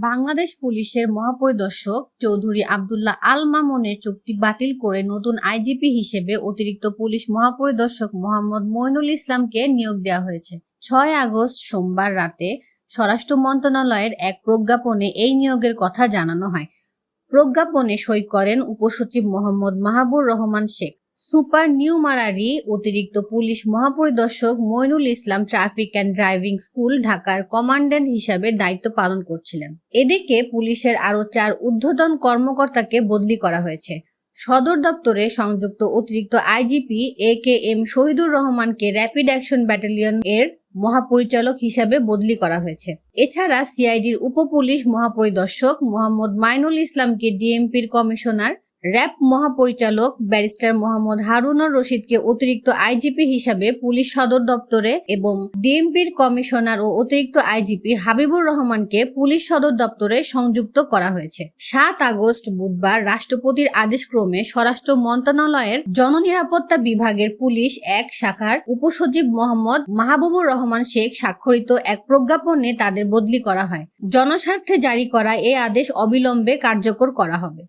বাংলাদেশ পুলিশের মহাপরিদর্শক চৌধুরী আব্দুল্লাহ আল মামুনের চুক্তি বাতিল করে নতুন আইজিপি হিসেবে অতিরিক্ত পুলিশ মহাপরিদর্শক মোহাম্মদ মইনুল ইসলামকে নিয়োগ দেওয়া হয়েছে। 6 আগস্ট সোমবার রাতে স্বরাষ্ট্র মন্ত্রণালয়ের এক প্রজ্ঞাপনে এই নিয়োগের কথা জানানো হয়। প্রজ্ঞাপনে সই করেন উপসচিব মোহাম্মদ মাহবুবুর রহমান শেখ। সুপার নিউমারারি অতিরিক্ত পুলিশ মহাপরিদর্শক Moinul Islam traffic and driving school ঢাকার কমান্ড্যান্ট হিসাবে দায়িত্ব পালন করছিলেন। এদিকে পুলিশের আরও 4 ঊর্ধ্বতন কর্মকর্তাকে বদলি করা হয়েছে। সদর দপ্তরে সংযুক্ত অতিরিক্ত আইজিপি AKM শহীদুর রহমানকে র্যাপিড অ্যাকশন ব্যাটালিয়ন এর মহাপরিচালক হিসাবে বদলি করা হয়েছে। এছাড়া সিআইডির উপপুলিশ মহাপরিদর্শক মোহাম্মদ মাইনুল ইসলামকে ডিএমপির কমিশনার, র্যাব মহাপরিচালক ব্যারিস্টার মোহাম্মদ হারুনুর রশিদকে অতিরিক্ত আইজিপি হিসাবে পুলিশ সদর দপ্তরে এবং ডিএমপির কমিশনার ও অতিরিক্ত আইজিপি হাবিবুর রহমানকে পুলিশ সদর দপ্তরে সংযুক্ত করা হয়েছে। 7 আগস্ট বুধবার রাষ্ট্রপতির আদেশক্রমে স্বরাষ্ট্র মন্ত্রণালয়ের জননিরাপত্তা বিভাগের পুলিশ 1 শাখার উপসচিব মোহাম্মদ মাহবুবুর রহমান শেখ স্বাক্ষরিত এক প্রজ্ঞাপনে তাদের বদলি করা হয়। জনস্বার্থে জারি করা এ আদেশ অবিলম্বে কার্যকর করা হবে।